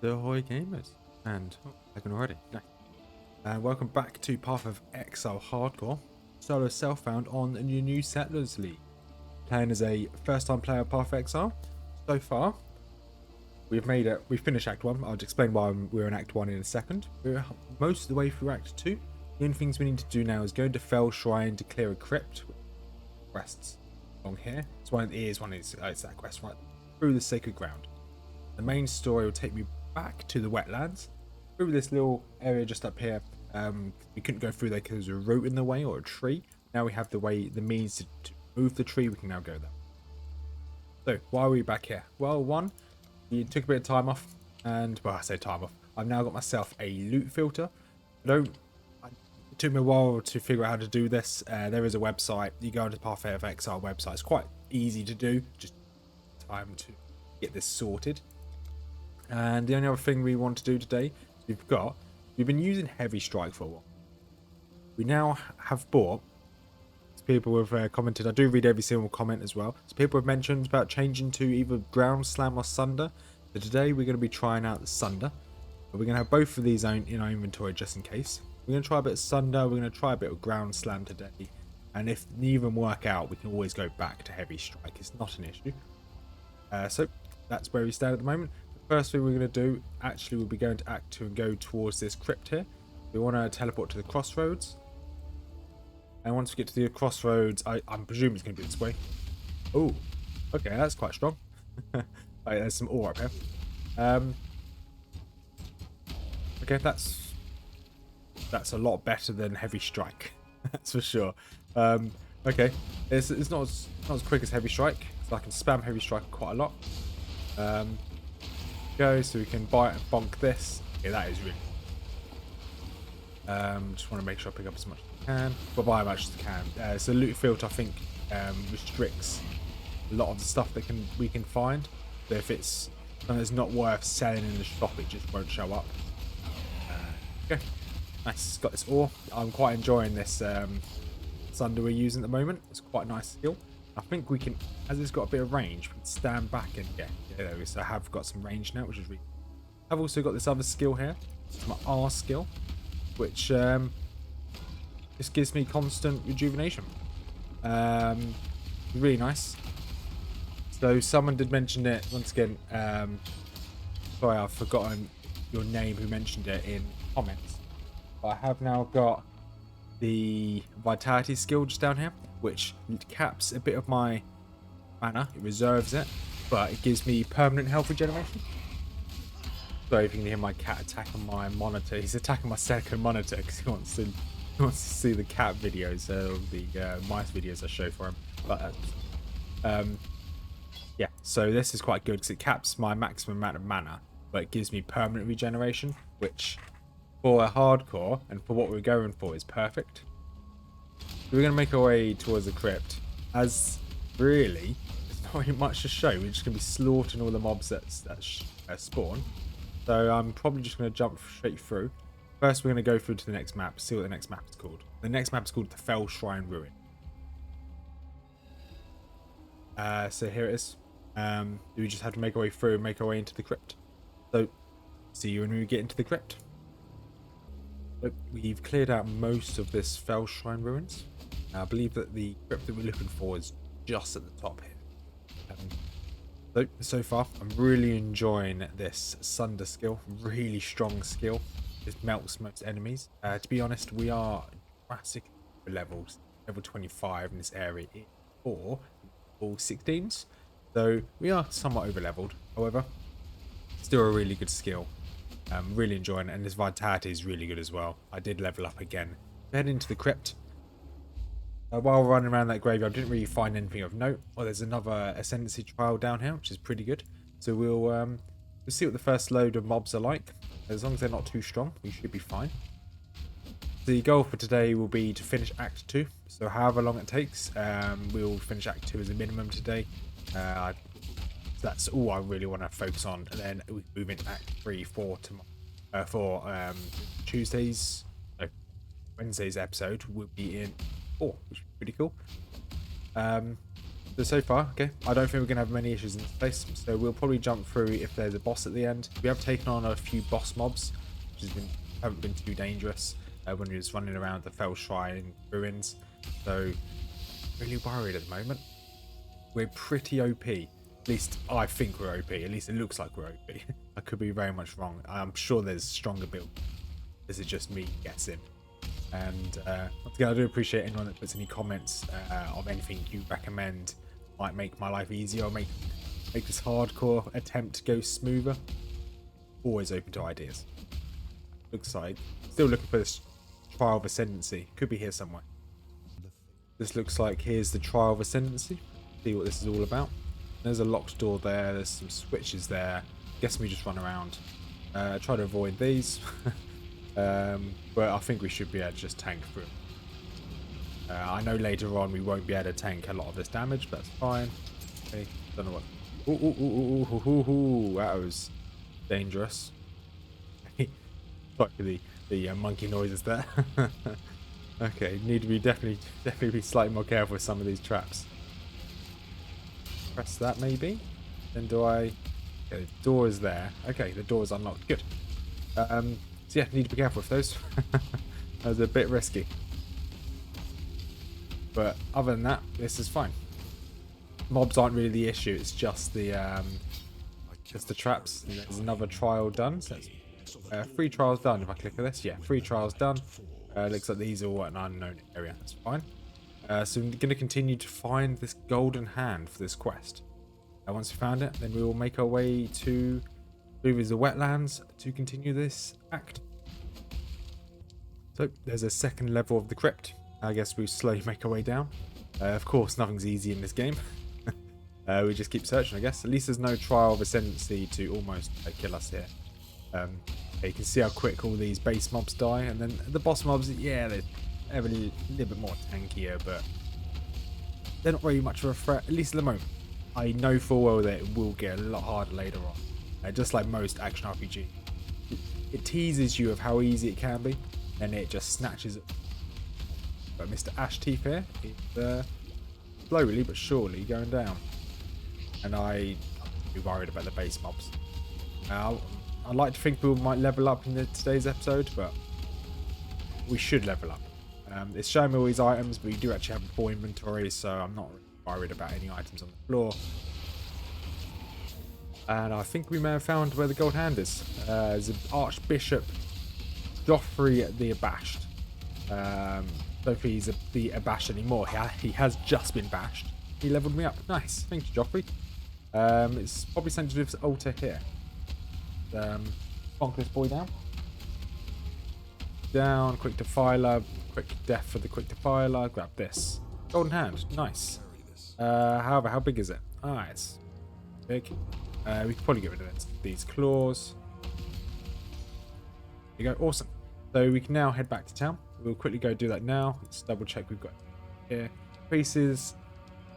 The Ahoy Gamers, and I can already. Nice. And welcome back to Path of Exile Hardcore, solo self-found on the New Settlers League. Playing as a first-time player of Path of Exile. So far, we've finished Act 1. I'll explain why we're in Act 1 in a second. We're most of the way through Act 2. The only things we need to do now is go into Fell Shrine to clear a crypt. Quests along here. It's one of the ears, it's that quest right through the sacred ground. The main story will take me back to the wetlands through this little area just up here. We couldn't go through there because there was a root in the way or a tree. Now we have the means to move the tree. We can now go there. So why are we back here? Well, one, we took a bit of time off, and well, I say time off. I've now got myself a loot filter. It took me a while to figure out how to do this. There is a website. You go onto the Path of Exile website. It's quite easy to do. Just time to get this sorted. And the only other thing we want to do today, we've been using Heavy Strike for a while. We now have bought, as people have commented, I do read every single comment as well. So people have mentioned about changing to either Ground Slam or Sunder. So today we're going to be trying out the Sunder. But we're going to have both of these in our inventory just in case. We're going to try a bit of Sunder, we're going to try a bit of Ground Slam today. And if neither work out, we can always go back to Heavy Strike. It's not an issue. So that's where we stand at the moment. First thing we're going to do, actually, we'll be going to Act 2 and go towards this crypt here. We want to teleport to the crossroads. And once we get to the crossroads, I'm presuming it's going to be this way. Oh, okay, that's quite strong. Right, there's some ore up here. Okay, that's a lot better than Heavy Strike. That's for sure. Okay, it's not as quick as Heavy Strike, so I can spam Heavy Strike quite a lot. So we can buy and bonk this. Yeah, that is really just want to make sure I pick up as much as I can, but buy as much as I can. So loot filter, I think, restricts a lot of the stuff that we can find. So if it's something that's not worth selling in the shop, it just won't show up. Okay, nice. Got this ore. I'm quite enjoying this Sunder we're using at the moment. It's quite a nice skill. I think we can, as it's got a bit of range, we can stand back and there we go. So I have got some range now, which is really. I've also got this other skill here. It's my R skill, which just gives me constant rejuvenation. Really nice. So someone did mention it once again. Sorry, I've forgotten your name who mentioned it in comments. But I have now got the vitality skill just down here, which caps a bit of my mana. It reserves it, but it gives me permanent health regeneration. So if you can hear my cat attack on my monitor, he's attacking my second monitor because he wants to see the cat videos, the mice videos I show for him. But yeah, so this is quite good because it caps my maximum amount of mana, but it gives me permanent regeneration, which for a hardcore and for what we're going for is perfect. We're going to make our way towards the crypt. As really, there's not really much to show. We're just going to be slaughtering all the mobs that spawn. So I'm probably just going to jump straight through. First, we're going to go through to the next map, see what the next map is called. The next map is called the Fell Shrine Ruin. So here it is. We just have to make our way through and make our way into the crypt. So, see you when we get into the crypt. Look, we've cleared out most of this Fell Shrine Ruins. I believe that the crypt that we're looking for is just at the top here. So far, I'm really enjoying this Sunder skill. Really strong skill. It melts most enemies. To be honest, we are drastically leveled. Level 25 in this area for all 16s. So we are somewhat over leveled. However, still a really good skill. I'm really enjoying it, and this vitality is really good as well. I did level up again. Head into the crypt. While running around that graveyard, I didn't really find anything of note. Oh, there's another ascendancy trial down here, which is pretty good. So we'll see what the first load of mobs are like. As long as they're not too strong, we should be fine. The goal for today will be to finish Act 2. So however long it takes, we'll finish Act 2 as a minimum today. That's all I really want to focus on, and then we move into Act 3 for Wednesday's episode will be in 4, which is pretty cool. So far, okay, I don't think we're going to have many issues in this place, so we'll probably jump through if there's a boss at the end. We have taken on a few boss mobs, which haven't been too dangerous when we was running around the Fell Shrine ruins, so really worried at the moment. We're pretty OP, at least I think we're OP, at least it looks like we're OP. I could be very much wrong. I'm sure there's stronger build. This is just me guessing. And once again, I do appreciate anyone that puts any comments of anything you recommend might make my life easier or make this hardcore attempt go smoother. Always open to ideas. Looks like still looking for this Trial of Ascendancy. Could be here somewhere. This looks like here's the Trial of Ascendancy. See what this is all about. There's a locked door there. There's some switches there. Guess we just run around. Try to avoid these. But I think we should be able to just tank through. I know later on we won't be able to tank a lot of this damage, but that's fine. Okay, don't know what. Ooh, that was dangerous. Like the monkey noises there. Okay, need to be definitely be slightly more careful with some of these traps. Press that maybe. Then do I? Okay, the door is there. Okay, the door is unlocked. Good. So yeah, need to be careful with those. That was a bit risky. But other than that, this is fine. Mobs aren't really the issue, it's just the traps. There's another trial done. So that's 3 trials done if I click on this. Yeah, 3 trials done. Looks like these are all an unknown area. That's fine. So I'm going to continue to find this golden hand for this quest. Once we found it, then we will make our way to the wetlands to continue this act. So there's a second level of the crypt. I guess we slowly make our way down. Of course, nothing's easy in this game. We just keep searching, I guess. At least there's no Trial of Ascendancy to almost kill us here. You can see how quick all these base mobs die, and then the boss mobs, yeah, they're a little bit more tankier, but they're not really much of a threat, at least at the moment. I know full well that it will get a lot harder later on, just like most action RPG. It teases you of how easy it can be, and it just snatches it. But Mr. Ash Teeth here is slowly but surely going down, and I'm worried about the base mobs. I'd like to think we might level up in today's episode, but we should level up. It's showing me all these items, but we do actually have a full inventory, so I'm not really worried about any items on the floor. And I think we may have found where the gold hand is. There's an Archbishop Joffrey the Abashed. Don't think he's the Abashed anymore. He has just been bashed. He leveled me up. Nice. Thank you, Joffrey. It's probably sent to this altar here. Bonk this boy down. Down, quick defiler, quick death for the quick defiler. Grab this. Golden hand. Nice. However, how big is it? It's big. We could probably get rid of these claws. There you go. Awesome. So we can now head back to town. We'll quickly go do that now. Let's double check we've got here. Pieces.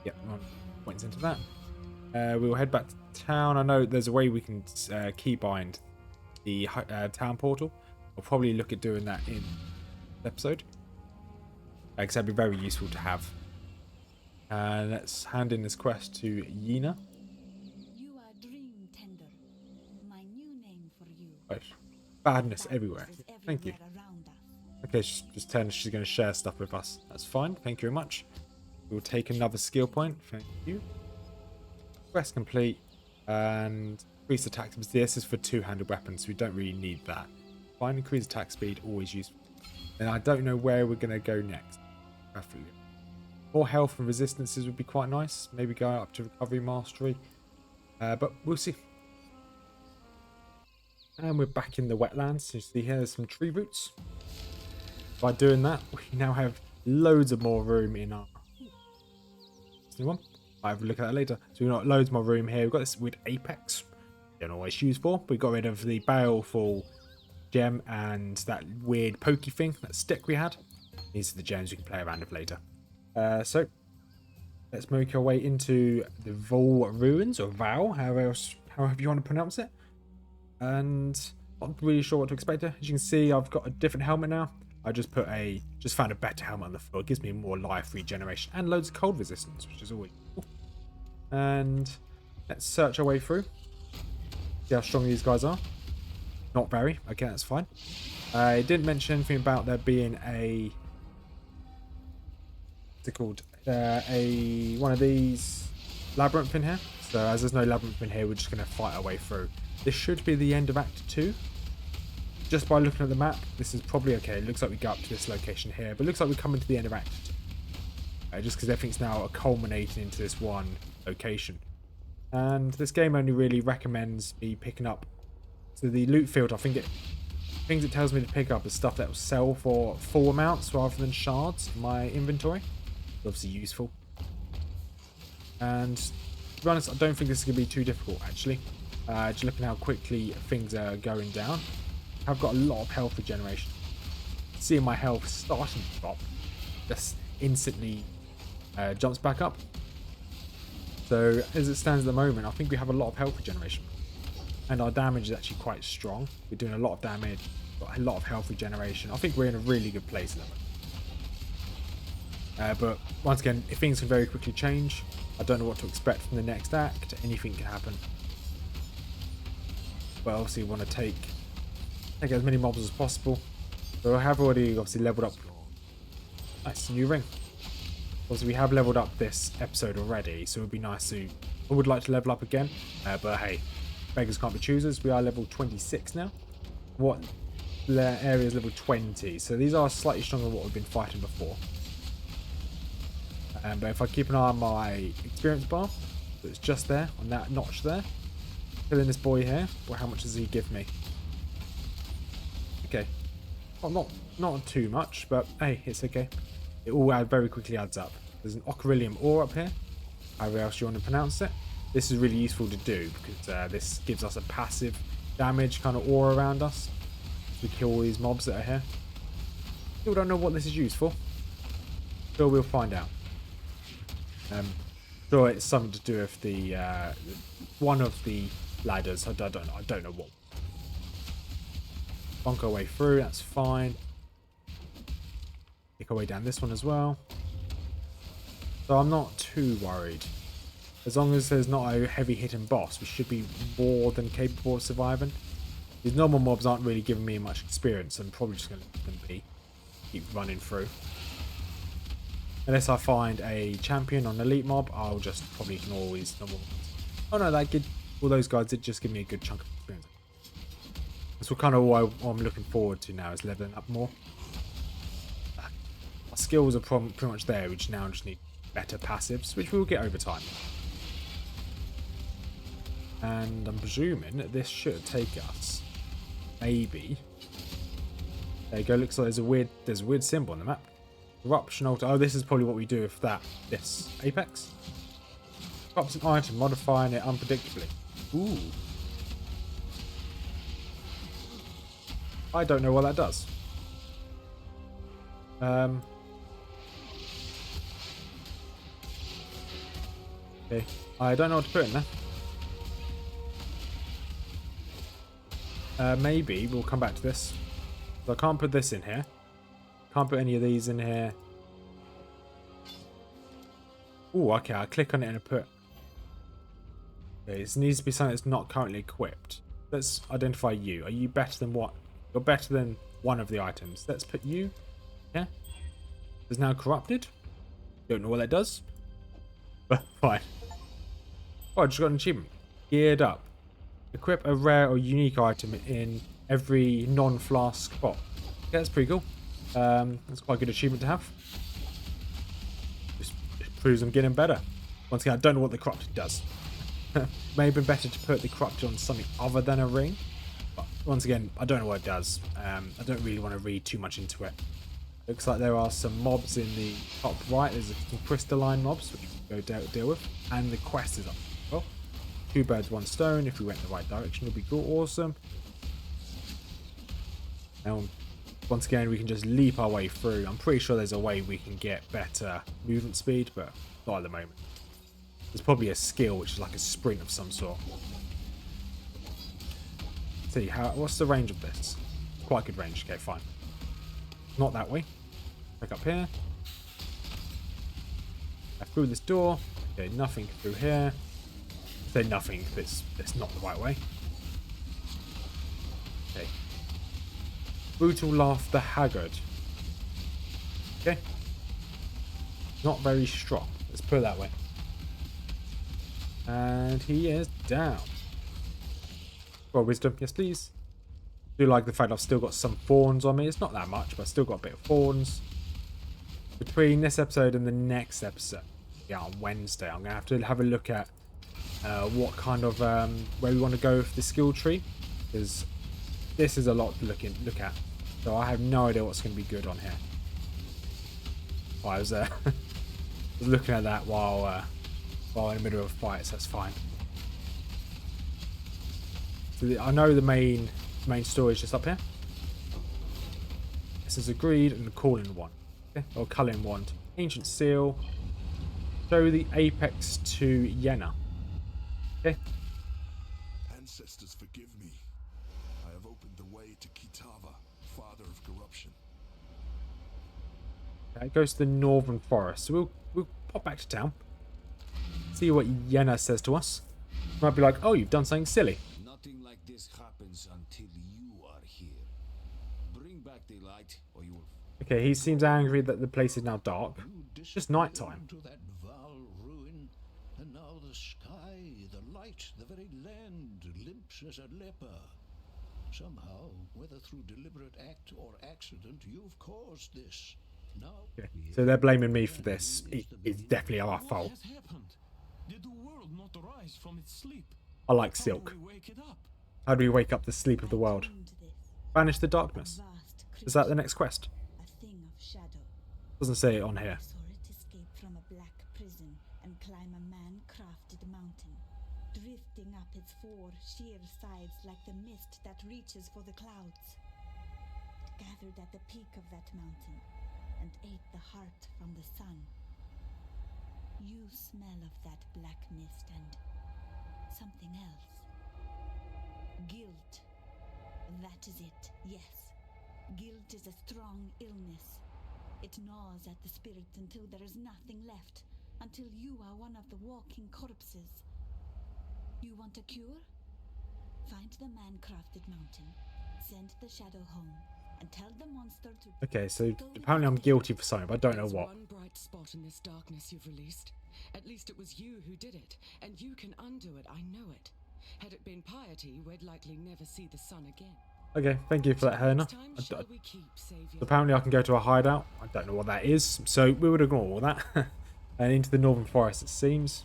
Yep, points into that. We'll head back to town. I know there's a way we can keybind the town portal. I'll probably look at doing that in the episode. Because that'd be very useful to have. Let's hand in this quest to Yena. You are Dream Tender, my new name for you. Right. Badness everywhere. Thank you. Okay, she's just telling us she's going to share stuff with us. That's fine. Thank you very much. We'll take another skill point. Thank you. Quest complete. And increase attack speed. This is for two-handed weapons, so we don't really need that. Fine, increase attack speed, always useful. And I don't know where we're going to go next. Definitely. More health and resistances would be quite nice. Maybe go up to recovery mastery. But we'll see. And we're back in the wetlands. You see here, there's some tree roots. By doing that, we now have loads of more room in our... Anyone? I'll have a look at that later. So we've got loads more room here. We've got this wood apex. Don't know what it's used for. We got rid of the baleful gem and that weird pokey thing, that stick we had. These are the gems we can play around with later. So let's make our way into the Vol ruins, or Val, however you want to pronounce it. And not really sure what to expect here. As you can see, I've got a different helmet now. I just found a better helmet on the floor. It gives me more life regeneration and loads of cold resistance, which is always cool. And let's search our way through. See how strong these guys are. Not very. Okay, that's fine. It didn't mention anything about there being a... What's it called? One of these labyrinth in here. So as there's no labyrinth in here, we're just going to fight our way through. This should be the end of Act 2. Just by looking at the map, this is probably okay. It looks like we go up to this location here, but it looks like we're coming to the end of Act 2. Just because everything's now culminating into this one location. And this game only really recommends me picking up... So the loot field, I think things it tells me to pick up is stuff that will sell for full amounts rather than shards in my inventory. It's obviously useful. And to be honest, I don't think this is going to be too difficult, actually. Just looking how quickly things are going down. I've got a lot of health regeneration. Seeing my health starting to drop, just instantly jumps back up. So as it stands at the moment, I think we have a lot of health regeneration. And our damage is actually quite strong. We're doing a lot of damage, got a lot of health regeneration. I think we're in a really good place at the moment. But once again, if things can very quickly change, I don't know what to expect from the next act. Anything can happen. But obviously we want to take as many mobs as possible. So I have already obviously leveled up. Nice, new ring. Obviously we have leveled up this episode already, so it would be nice to... I would like to level up again, but hey, beggars can't be choosers. We are level 26 now. What area is level 20? So these are slightly stronger than what we've been fighting before. But if I keep an eye on my experience bar, so it's just there, on that notch there. Killing this boy here. Well, how much does he give me? Okay. Well, not too much, but hey, it's okay. It all very quickly adds up. There's an Ocarilium ore up here. However else you want to pronounce it. This is really useful to do because this gives us a passive damage kind of aura around us. We kill all these mobs that are here. Still don't know what this is used for. Sure, we'll find out. Sure, it's something to do with the one of the ladders. I don't know what. Bonk our way through. That's fine. Pick our way down this one as well. So I'm not too worried. As long as there's not a heavy hitting boss, we should be more than capable of surviving. These normal mobs aren't really giving me much experience. I'm probably just going to let them be. Keep running through. Unless I find a champion on elite mob, I'll just probably ignore all these normal mobs. Oh no, all those guys did just give me a good chunk of experience. That's what kind of what I'm looking forward to now, is leveling up more. Our skills are pretty much there. We now just need better passives, which we'll get over time. And I'm presuming that this should take us, maybe. There you go. Looks like there's a weird symbol on the map. Eruption altar. Oh, this is probably what we do with this apex. Drops an item, modifying it unpredictably. Ooh. I don't know what that does. Okay. I don't know what to put in there. Maybe we'll come back to this. So I can't put this in here. Can't put any of these in here. Oh, okay. I'll click on it and I'll put... Okay, this needs to be something that's not currently equipped. Let's identify you. Are you better than what? You're better than one of the items. Let's put you. Yeah. It's now corrupted. Don't know what that does. But fine. Oh, I just got an achievement. Geared up. Equip a rare or unique item in every non-flask spot. Okay, that's pretty cool. That's quite a good achievement to have. Just proves I'm getting better. Once again, I don't know what the corrupted does. May have been better to put the corrupted on something other than a ring. But once again, I don't know what it does. I don't really want to read too much into it. Looks like there are some mobs in the top right. There's some crystalline mobs, which we'll go deal with. And the quest is up. Well, 2 birds, 1 stone. If we went in the right direction, it'll be cool. Awesome. Now, once again, we can just leap our way through. I'm pretty sure there's a way we can get better movement speed, but not at the moment. There's probably a skill, which is like a sprint of some sort. See, what's the range of this? Quite good range. Okay, fine. Not that way. Back up here. Through this door. Okay, nothing through here. Say nothing, but it's not the right way. Okay. Brutal Laugh the Haggard. Okay. Not very strong. Let's put it that way. And he is down. Well, wisdom, yes please. Do like the fact I've still got some thorns on me. It's not that much, but I've still got a bit of thorns. Between this episode and the next episode, yeah, on Wednesday, I'm going to have a look at what kind of where we want to go with the skill tree, because this is a lot to look at. So I have no idea what's going to be good on here. I was was looking at that while in the middle of a fight, so that's fine. So I know the main story is just up here. This is agreed, and the calling wand, okay, or culling wand, ancient seal. Show the apex to Yenna. Okay. Ancestors, forgive me. I have opened the way to Kitava, father of corruption. It goes to the northern forest, so we'll pop back to town. See what Yenna says to us. Might be like, oh, you've done something silly. Nothing like this happens until you are here. Bring back the light, or you will. Okay, he seems angry that the place is now dark. It's just night time. To that vile ruin, and now the sky, the light, the very land limps as a leper. Somehow, whether through deliberate act or accident, you've caused this. Now, Okay. So they're blaming me for this. It's definitely our fault. What has happened? Did the world not rise from its sleep? I like How silk. do we wake it up? How do we wake up the sleep of the world? Dreamed this, Banish the a darkness. vast Is that the creature, next quest? a thing of shadow. Doesn't say it on here. I saw it escape from a black prison and climb a man-crafted mountain, drifting up its four sheer sides like the mist that reaches for the clouds. It gathered at the peak of that mountain and ate the heart from the sun. You smell of that black mist and something else. Guilt. That is it, yes. Guilt is a strong illness. It gnaws at the spirit until there is nothing left, until you are one of the walking corpses. You want a cure? Find the man-crafted mountain, send the shadow home, and tell the monster to... Okay, so apparently I'm guilty for something, but I don't know There's what. one bright spot in this darkness you've released. At least it was you who did it, and you can undo it, I know it. Had it been piety, we'd likely never see the sun again. Okay, thank you for that, Herna. Next time, shall we keep Saviour? Apparently I can go to a hideout. I don't know what that is, so we would ignore all that. And into the northern forest, it seems.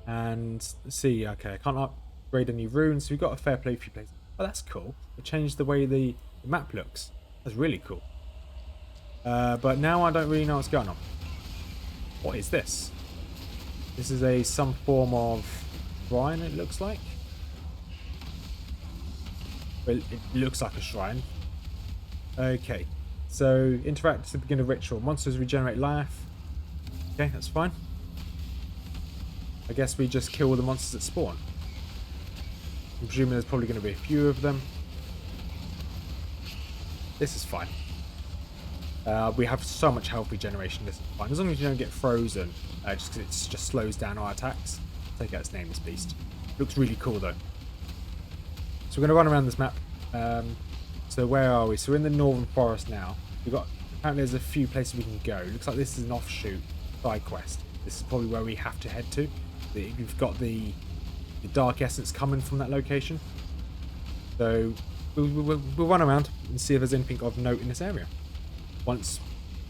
And let's see, okay, I can't upgrade any runes, so we've got a fair play few places. Oh, that's cool. It changed the way the map looks. That's really cool. But now I don't really know what's going on. What is this? This is some form of shrine, it looks like. Well, it looks like a shrine. Okay. So, interact to begin a ritual. Monsters regenerate life. Okay, that's fine. I guess we just kill all the monsters that spawn. I'm presuming there's probably going to be a few of them. This is fine. We have so much health regeneration. This is fine. As long as you don't get frozen, just because it just slows down our attacks. Take out its name, this beast. Looks really cool though. So we're going to run around this map. So where are we? So we're in the northern forest now. We've got, apparently there's a few places we can go. Looks like this is an offshoot side quest. This is probably where we have to head to. You've got the dark essence coming from that location. So we'll run around and see if there's anything of note in this area. Once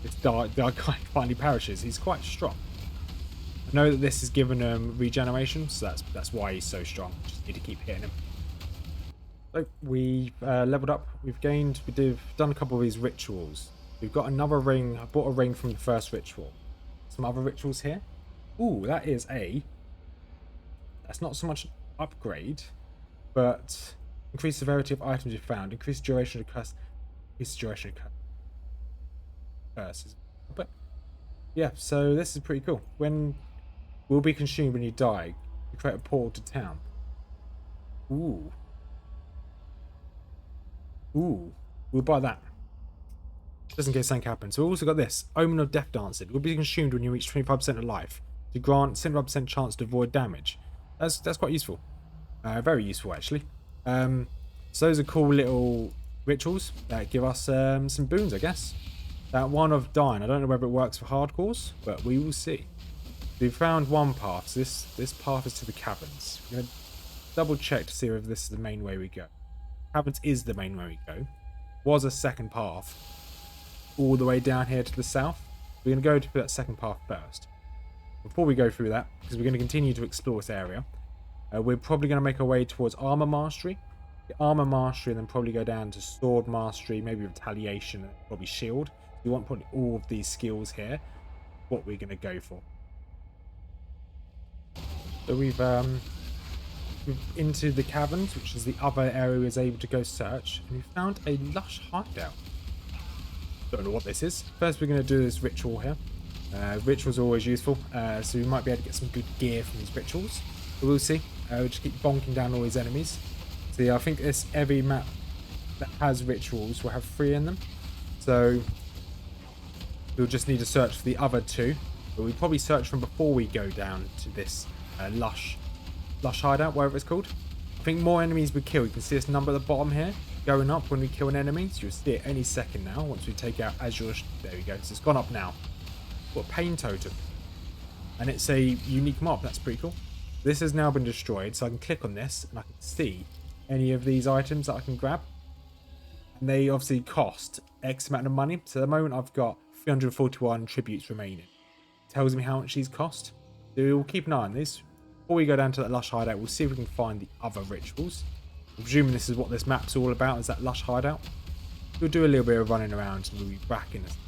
this dark guy finally perishes, he's quite strong. I know that this has given him regeneration, so that's why he's so strong. Just need to keep hitting him. So we've leveled up. We've done a couple of these rituals. We've got another ring. I bought a ring from the first ritual. Some other rituals here. Ooh, that's not so much an upgrade, but increase severity of items you found, increase duration of curse, increase duration of curses. But yeah, so this is pretty cool. When will be consumed when you die, you create a portal to town. Ooh, we'll buy that. Just in case something happens. So we've also got this. Omen of Death Dancing. Will be consumed when you reach 25% of life. to grant 75% chance to avoid damage. That's quite useful. Very useful, actually. So those are cool little rituals that give us some boons, I guess. That one of dying, I don't know whether it works for hardcores, but we will see. We've found one path. So this path is to the caverns. We're going to double check to see if this is the main way we go. Caverns is the main way we go. Was a second path all the way down here to the south. We're going to go to that second path first. Before we go through that, because we're going to continue to explore this area, we're probably going to make our way towards armor mastery. The armor mastery, and then probably go down to sword mastery, maybe retaliation, and probably shield. We want probably all of these skills here. What we're going to go for. So we've into the caverns, which is the other area we was able to go search, and we found a lush hideout. Don't know what this is. First, we're going to do this ritual here. Rituals are always useful, so we might be able to get some good gear from these rituals. But we'll see. We'll just keep bonking down all these enemies. So yeah, I think every map that has rituals will have 3 in them. So we'll just need to search for the other 2. But we'll probably search from before we go down to this lush hideout, whatever it's called. I think more enemies we kill. You can see this number at the bottom here going up when we kill an enemy. So you'll see it any second now once we take out Azure. There we go. So it's gone up now. What a pain totem. And it's a unique mob. That's pretty cool. This has now been destroyed, so I can click on this and I can see any of these items that I can grab. And they obviously cost X amount of money. So at the moment I've got 341 tributes remaining. It tells me how much these cost. So we'll keep an eye on these. Before we go down to that lush hideout, we'll see if we can find the other rituals. I'm presuming this is what this map's all about, is that lush hideout. We'll do a little bit of running around and we'll be back in a second.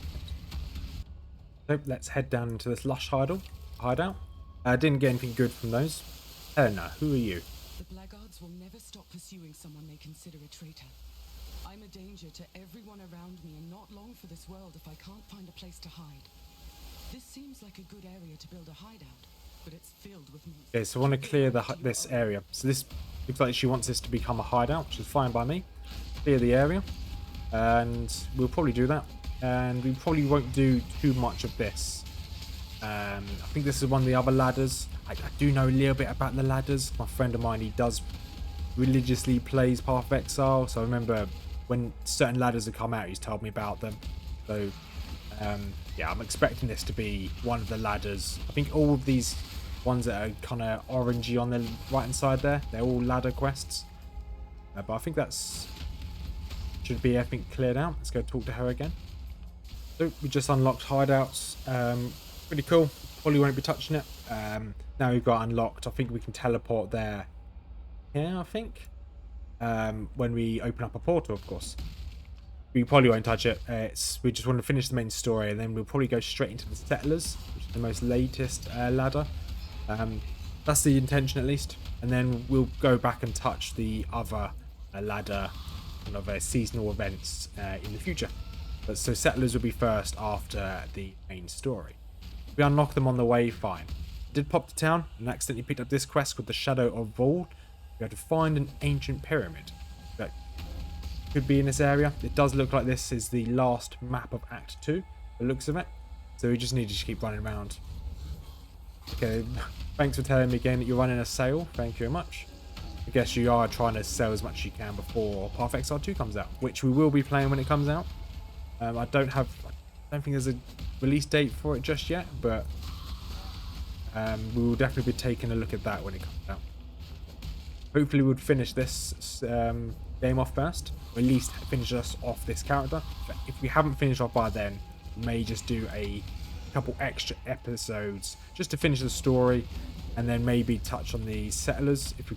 So let's head down into this lush hideout. Didn't get anything good from those. Helena, who are you? The blackguards will never stop pursuing someone they consider a traitor. I'm a danger to everyone around me and not long for this world if I can't find a place to hide. This seems like a good area to build a hideout, but it's filled with monsters. Okay, so I want to clear this area. So this looks like she wants this to become a hideout, which is fine by me. Clear the area, and we'll probably do that. And we probably won't do too much of this. I think this is one of the other ladders. I do know a little bit about the ladders. My friend of mine, he does religiously plays Path of Exile, so I remember when certain ladders have come out, he's told me about them. So yeah, I'm expecting this to be one of the ladders. I think all of these ones that are kind of orangey on the right hand side there, they're all ladder quests. But I think that's should be everything cleared out. Let's go talk to her again. So we just unlocked hideouts. Pretty cool. Probably won't be touching it. Now we've got unlocked. I think we can teleport there. Yeah, I think. When we open up a portal, of course. We probably won't touch it. We just want to finish the main story, and then we'll probably go straight into the Settlers, which is the most latest ladder. That's the intention, at least. And then we'll go back and touch the other ladder and other seasonal events in the future. But so Settlers will be first after the main story. If we unlock them on the way, fine. I did pop to town and accidentally picked up this quest called the Shadow of Vald. We have to find an ancient pyramid that could be in this area. It does look like this is the last map of Act 2, the looks of it. So we just need to keep running around. Okay, thanks for telling me again that you're running a sale. Thank you very much. I guess you are trying to sell as much as you can before Path of Exile 2 comes out, which we will be playing when it comes out. I don't think there's a release date for it just yet, but we will definitely be taking a look at that when it comes out. Hopefully we'll finish this game off first, or at least finish us off this character. But if we haven't finished off by then, we may just do a couple extra episodes just to finish the story, and then maybe touch on the Settlers. If we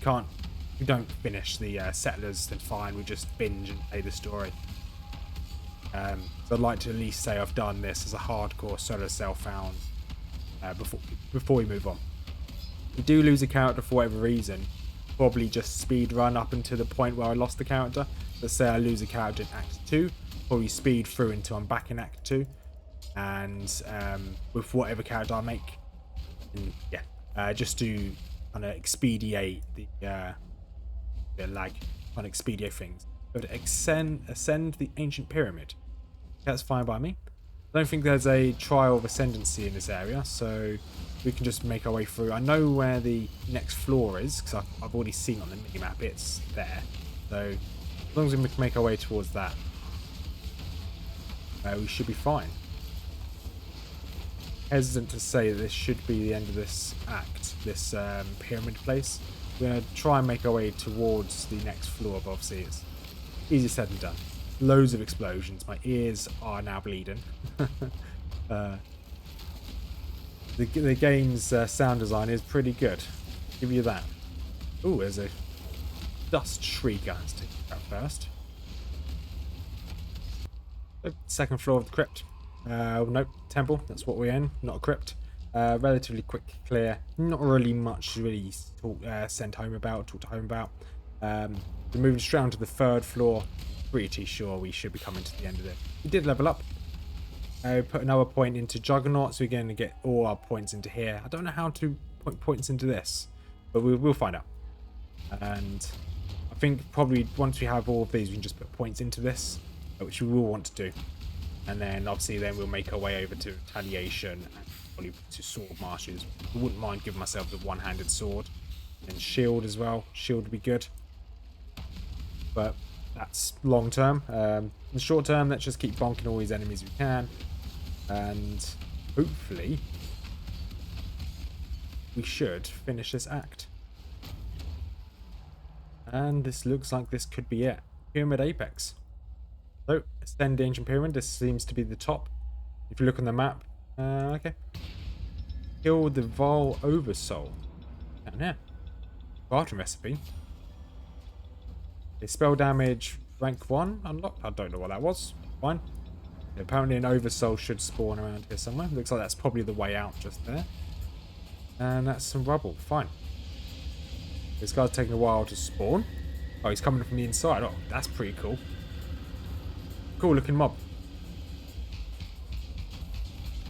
don't finish the Settlers, then fine, we just binge and play the story. So I'd like to at least say I've done this as a hardcore solo self-found before we move on. If we do lose a character for whatever reason, probably just speed run up until the point where I lost the character. Let's say I lose a character in Act 2, probably speed through until I'm back in Act 2, and with whatever character I make, and yeah, just to kind of expedite the lag, kind of expedite things. So to ascend the ancient pyramid. That's fine by me. I don't think there's a trial of ascendancy in this area, so we can just make our way through. I know where the next floor is because I've already seen on the minimap it's there. So as long as we can make our way towards that, we should be fine. Hesitant to say that this should be the end of this act, this pyramid place. We're going to try and make our way towards the next floor, but obviously it's easier said than done. Loads of explosions. My ears are now bleeding. The game's sound design is pretty good. Give you that. Ooh, there's a dust shrieker. Let's take that first. Second floor of the crypt. Nope, temple. That's what we're in. Not a crypt. Relatively quick clear. Not really much really sent home about. Talked home about. We're moving straight on to the third floor. Pretty sure we should be coming to the end of it. We did level up. Put another point into Juggernaut, so we're going to get all our points into here. I don't know how to put points into this, but we'll find out. And I think probably once we have all of these, we can just put points into this, which we will want to do. And then obviously then we'll make our way over to Retaliation and probably to Sword Marshes. I wouldn't mind giving myself the one-handed sword. And Shield as well. Shield would be good. But that's long term. In the short term, let's just keep bonking all these enemies we can. And hopefully we should finish this act. And this looks like this could be it. Pyramid Apex. So, ascend the ancient pyramid. This seems to be the top. If you look on the map. Okay. Kill the Vile Oversoul. Down here. Bartering recipe. Okay, spell damage rank 1 unlocked. I don't know what that was. Fine. Apparently an Oversoul should spawn around here somewhere. Looks like that's probably the way out just there. And that's some rubble. Fine. This guy's taking a while to spawn. Oh, he's coming from the inside. Oh, that's pretty cool. Cool looking mob.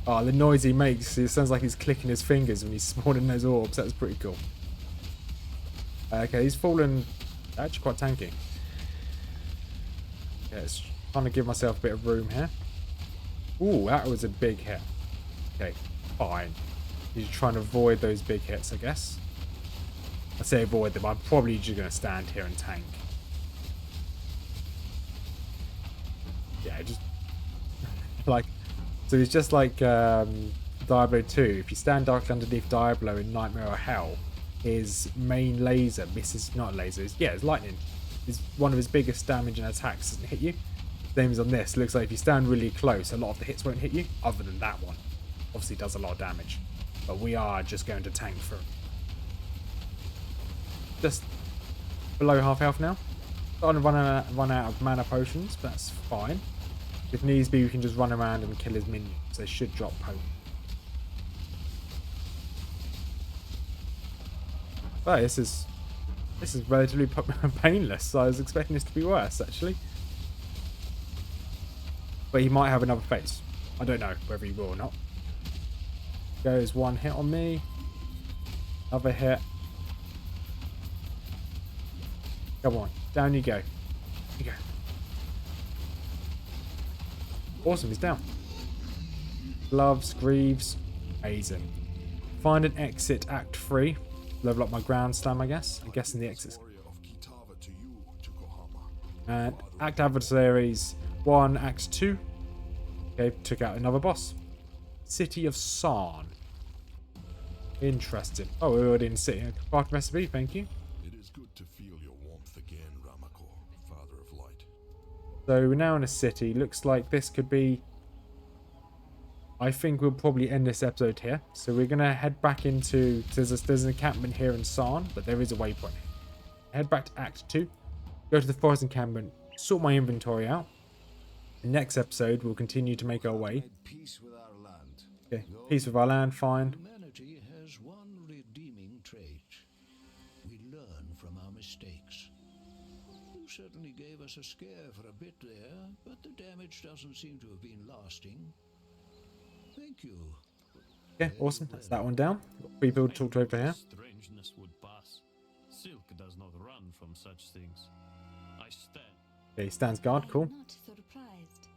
Oh, the noise he makes. It sounds like he's clicking his fingers when he's spawning those orbs. That's pretty cool. Okay, he's fallen. Actually quite tanky. Okay, let's trying to give myself a bit of room here. Ooh, that was a big hit. Okay, fine. He's trying to avoid those big hits, I guess. I say avoid them. I'm probably just going to stand here and tank. Yeah, just like, so it's just like Diablo 2. If you stand directly underneath Diablo in Nightmare or Hell, his main laser misses, not lasers, yeah, it's lightning. Is one of his biggest damage and attacks doesn't hit you. Same as on this. Looks like if you stand really close, a lot of the hits won't hit you, other than that one. Obviously does a lot of damage. But we are just going to tank through. Just below half health now. Starting to run out of mana potions, but that's fine. If needs be, we can just run around and kill his minions. They should drop potions. But this is relatively painless. I was expecting this to be worse, actually. But he might have another phase. I don't know whether he will or not. Goes one hit on me. Another hit. Come on, down you go. You go. Awesome, he's down. Gloves, Greaves, amazing. Find an exit, Act 3. Level up my ground slam, I guess. I'm guessing the exits. And Act Adversaries 1, Act 2. Okay, took out another boss. City of Sarn. Interesting. Oh, we're already in the city. Part recipe, thank you. It is good to feel your warmth again, Ramakor, Father of Light. So we're now in a city. Looks like this could be... I think we'll probably end this episode here. So we're going to head back into... There's an encampment here in Sarn, but there is a waypoint. Head back to Act 2. Go to the forest encampment. Sort my inventory out. The next episode, we'll continue to make our way. Peace with our land. Okay, peace with our land, fine. Humanity has one redeeming trait. We learn from our mistakes. You certainly gave us a scare for a bit there, but the damage doesn't seem to have been lasting. Thank you. Yeah, awesome. That's that one down. Got people to talk to over here. Strangeness would pass. Silk does not run from such things. I stand. Okay, stands guard, cool. I'm not surprised.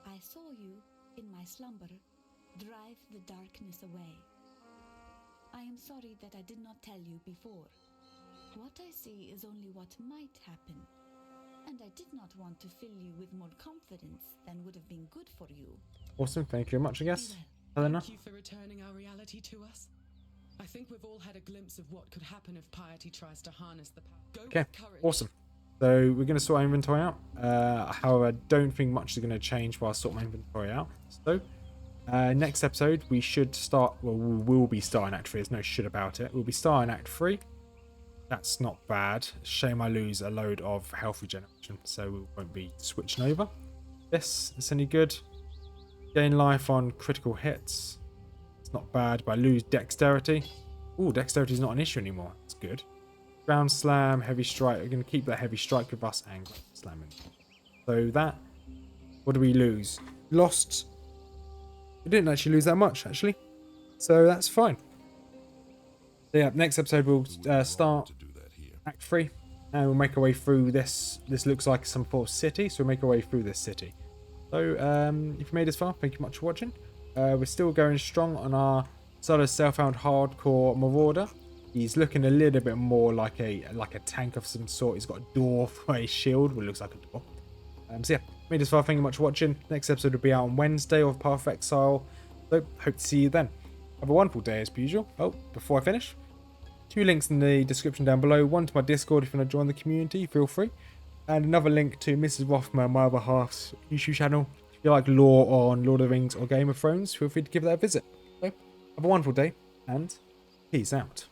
I saw you, in my slumber, drive the darkness away. I am sorry that I did not tell you before. What I see is only what might happen, and I did not want to fill you with more confidence than would have been good for you. Awesome. Thank you very much, I guess. Be Helena. Thank you for returning our reality to us. I think we've all had a glimpse of what could happen if piety tries to harness the power. Go Okay, with courage. awesome. So we're going to sort our inventory out. However, I don't think much is going to change while I sort my inventory out. So next episode, we should start, well, we will be starting Act 3. There's no shit about it. We'll be starting Act 3. That's not bad. Shame I lose a load of health regeneration, so we won't be switching over. This is any good. Gain life on critical hits. It's not bad, but I lose dexterity. Ooh, dexterity is not an issue anymore. That's good. Ground slam, heavy strike. We're going to keep that heavy strike with us and ground slamming. So that, what do we lose? Lost. We didn't actually lose that much, actually. So that's fine. So yeah, next episode we'll start To do that here. Act 3. And we'll make our way through this. This looks like some sort of city, so we'll make our way through this city. So if you made this far, thank you much for watching. We're still going strong on our solo self-found hardcore marauder. He's looking a little bit more like a tank of some sort. He's got a door for a shield, which looks like a door. So yeah, made this far. Thank you much for watching. Next episode will be out on Wednesday of Path of Exile. So hope to see you then. Have a wonderful day as per usual. Oh, before I finish, 2 links in the description down below. One to my Discord if you want to join the community, feel free. And another link to Mrs Rothmers, my other half's YouTube channel. If you like lore on Lord of the Rings or Game of Thrones, feel free to give that a visit. So have a wonderful day and peace out.